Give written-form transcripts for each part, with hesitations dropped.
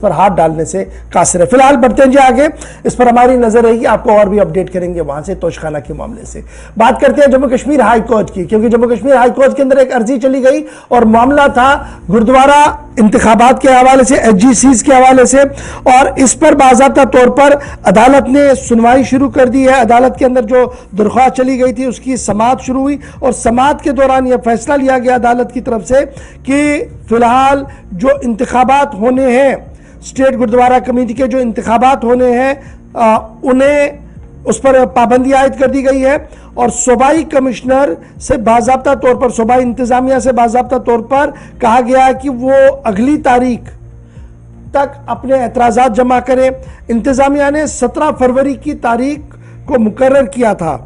پر ہاتھ ڈالنے سے قاصر ہے۔ فی الحال بڑھتے ہیں جی آگے، اس پر ہماری نظر رہے گی، آپ کو اور بھی اپڈیٹ کریں گے وہاں سے توشخانہ کے معاملے سے۔ بات کرتے ہیں جموں کشمیر ہائی کورٹ کی، کیونکہ جموں کشمیر ہائی کورٹ کے اندر ایک عرضی چلی گئی اور معاملہ تھا گردوارہ انتخابات کے حوالے سے، ایچ جی سیز کے حوالے سے، اور اس پر باضابطہ طور پر عدالت نے سنوائی شروع کر دی ہے۔ عدالت کے اندر جو درخواست چلی گئی تھی اس کی سماعت شروع ہوئی، اور سماعت کے دوران یہ فیصلہ لیا گیا عدالت کی طرف سے کہ فی الحال جو انتخابات ہونے ہیں، اسٹیٹ گردوارہ کمیٹی کے جو انتخابات ہونے ہیں، انہیں اس پر پابندی عائد کر دی گئی ہے، اور صوبائی کمشنر سے باضابطہ طور پر، صوبائی انتظامیہ سے باضابطہ طور پر کہا گیا ہے کہ وہ اگلی تاریخ تک اپنے اعتراضات جمع کریں۔ انتظامیہ نے 17 فروری کی تاریخ کو مقرر کیا تھا،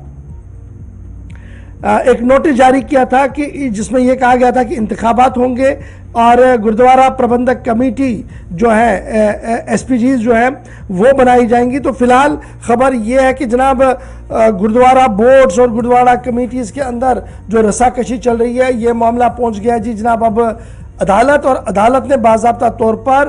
ایک نوٹس جاری کیا تھا کہ جس میں یہ کہا گیا تھا کہ انتخابات ہوں گے اور گردوارہ پربندھک کمیٹی جو ہے، ایس پی جیز جو ہیں وہ بنائی جائیں گی۔ تو فی الحال خبر یہ ہے کہ جناب گردوارہ بورڈز اور گردوارہ کمیٹیز کے اندر جو رساکشی چل رہی ہے، یہ معاملہ پہنچ گیا جی جناب اب عدالت، اور عدالت نے باضابطہ طور پر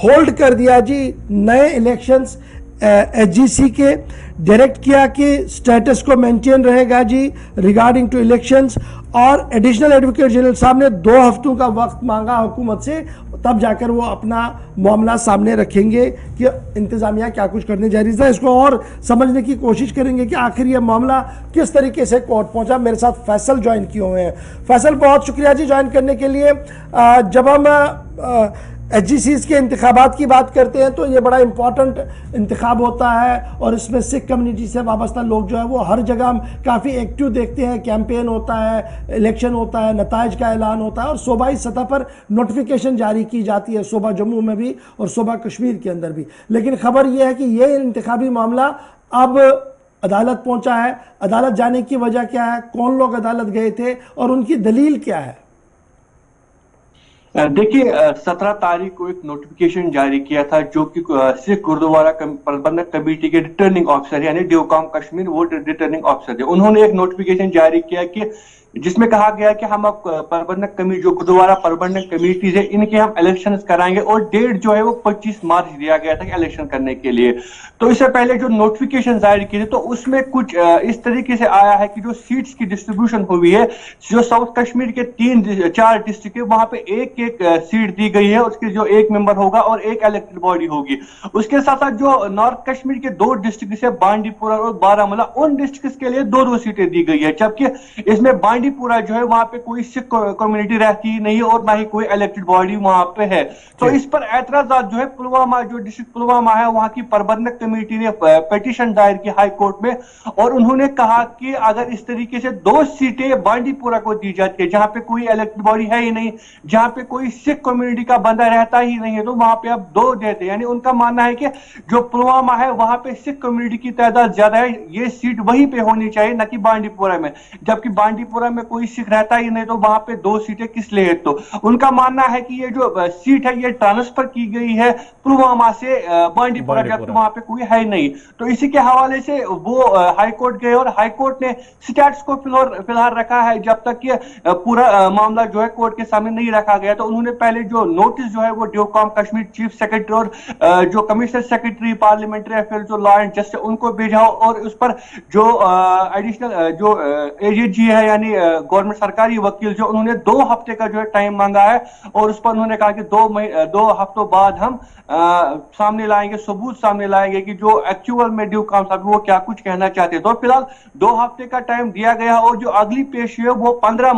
ہولڈ کر دیا جی نئے الیکشنز ایچ جی سی کے، ڈائریکٹ کیا کہ سٹیٹس کو مینٹین رہے گا جی ریگارڈنگ ٹو الیکشنز، اور ایڈیشنل ایڈوکیٹ جنرل صاحب نے 2 ہفتوں کا وقت مانگا حکومت سے، تب جا کر وہ اپنا معاملہ سامنے رکھیں گے کہ انتظامیہ کیا کچھ کرنے جا رہی ہے۔ اس کو اور سمجھنے کی کوشش کریں گے کہ آخر یہ معاملہ کس طریقے سے کورٹ پہنچا۔ میرے ساتھ فیصل جوائن کیے ہوئے ہیں۔ فیصل بہت شکریہ جی جوائن کرنے کے لیے۔ جب ہم ایچ جی سیز کے انتخابات کی بات کرتے ہیں تو یہ بڑا امپورٹنٹ انتخاب ہوتا ہے، اور اس میں سکھ کمیونٹی سے وابستہ لوگ جو ہے وہ ہر جگہ کافی ایکٹیو دیکھتے ہیں، کیمپین ہوتا ہے، الیکشن ہوتا ہے، نتائج کا اعلان ہوتا ہے، اور صوبائی سطح پر نوٹیفیکیشن جاری کی جاتی ہے، صوبہ جموں میں بھی اور صوبہ کشمیر کے اندر بھی۔ لیکن خبر یہ ہے کہ یہ انتخابی معاملہ اب عدالت پہنچا ہے۔ عدالت جانے کی وجہ کیا ہے؟ کون لوگ عدالت گئے تھے اور ان کی دلیل کیا ہے؟ دیکھیے 17 تاریخ کو ایک نوٹیفیکیشن جاری کیا تھا جو کہ سکھ گردوارہ پربندھک کمیٹی کے ریٹرننگ آفیسر یعنی ڈیوکام کشمیر وہ ریٹرننگ آفیسر تھے، انہوں نے ایک نوٹیفیکیشن جاری کیا کہ جس میں کہا گیا کہ ہم اب پربندھک کمیٹی جو گردوارہ پربندھک کمیٹیز ہے ان کے ہم الیکشنز کرائیں گے، اور ڈیٹ جو ہے وہ 25 مارچ دیا گیا تھا الیکشن کرنے کے لیے۔ تو اس سے پہلے جو نوٹیفیکیشن ظاہر کی تھی تو اس میں کچھ اس طریقے سے آیا ہے کہ جو سیٹس کی ڈسٹریبیوشن ہوئی ہے، جو ساؤتھ کشمیر کے 4 ڈسٹرکٹ ہے وہاں پہ ایک سیٹ دی گئی ہے، اس کے جو ایک ممبر ہوگا اور ایک الیکٹڈ باڈی ہوگی۔ اس کے ساتھ ساتھ جو نارتھ کشمیر کے 2 ڈسٹرکٹ ہے بانڈی پورہ اور بارہمولہ، ان ڈسٹرکٹس کے لیے 2 سیٹیں دی گئی ہے، جبکہ اس میں بانڈی پورہ جو ہے وہاں پہ کوئی سکھ کمیونٹی رہتی ہی نہیں اور نہ ہی کوئی الیکٹڈ باڈی وہاں پہ ہے۔ تو اس پر اعتراضات جو ہے پلوامہ، جو ڈسٹرکٹ پلوامہ ہے وہاں کی پربندھک کمیٹی نے پیٹیشن دائر کی ہائی کورٹ میں، اور انہوں نے کہا کہ اگر اس طریقے سے 2 سیٹیں بانڈی پورہ کو دی جاتی ہے جہاں پہ کوئی الیکٹڈ باڈی ہے ہی نہیں، جہاں پہ کوئی سکھ کمیونٹی کا بندہ رہتا ہی نہیں ہے، تو وہاں پہ اب 2 دیتے ہیں۔ یعنی ان کا ماننا ہے کہ جو پلوامہ ہے وہاں پہ سکھ کمیونٹی کی تعداد زیادہ ہے، یہ سیٹ وہیں پہ ہونی چاہیے نہ کہ بانڈی پورہ میں، جبکہ بانڈی پورہ میں کوئی سکھ رہتا ہی نہیں تو وہاں پہ 2 سیٹیں کس لیے؟ تو ان کا ماننا ہے کہ یہ جو سیٹ ہے یہ ٹرانسفر کی گئی ہے پلوامہ سے بانڈی پورہ، جبکہ وہاں پہ کوئی ہے نہیں۔ تو اسی کے حوالے سے وہ ہائی کورٹ گئے، اور ہائی کورٹ نے سٹیٹس کو فی الحال رکھا ہے جب تک کہ پورا معاملہ جو ہے کورٹ کے سامنے نہیں رکھا گیا۔ تو انہوں نے پہلے جو نوٹس جو ہے وہ ڈیوکام کشمیر چیف سیکرٹری اور جو کمشنر سیکرٹری پارلیمنٹری افیئرز اور لا اینڈ جسٹس ان کو بھیجا، اور اس پر جو ایڈیشنل جو اے جی ہے یعنی گورنمنٹ سرکاری وکیل جو انہوں نے 2 ہفتے کا جو ہے ٹائم مانگا ہے، اور اس پر انہوں نے کہا کہ 2 ہفتوں بعد ہم سامنے لائیں گے، ثبوت سامنے لائیں گے کہ جو ایکچوئل میں ڈیوکام صاحب وہ کیا کچھ کہنا چاہتے ہیں۔ تو فی الحال 2 ہفتے کا ٹائم دیا گیا، اور جو اگلی پیشی ہے وہ 15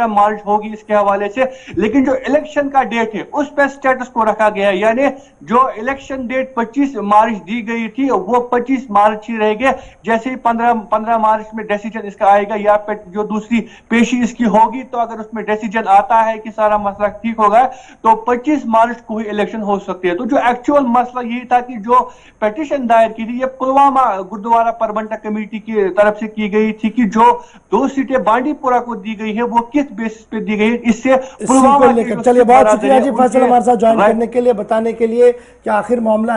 مارچ ہوگی اس کے حوالے سے۔ لیکن جو الیکشن کا ڈیٹ ہے اس پہ سٹیٹس کو رکھا گیا ہے، یعنی جو الیکشن ڈیٹ 25 مارچ دی گئی تھی وہ 25 مارچ ہی رہے گے۔ جیسے ہی 15 مارچ میں ڈیسیجن اس کا آئے گا یا پہ جو دوسری پیشی اس کی ہوگی، تو اگر اس میں ڈیسیجن آتا ہے کہ سارا مسئلہ ٹھیک ہوگا تو 25 مارچ کو ہی الیکشن ہو سکتی ہے۔ تو جو ایکچوئل مسئلہ یہی تھا کہ جو پیٹیشن دائر کی تھی یہ پلوامہ گردوارہ پربندھک کمیٹی کی طرف سے کی گئی تھی کہ جو 2 سیٹیں بانڈی پورہ کو دی گئی ہے وہ کس بیسس پہ دی گئی ہے، اس سے پلوامہ چلیے بہت شکریہ جی فیصل ہمارے ساتھ جوائن کرنے کے لیے، بتانے کے لیے کہ آخر معاملہ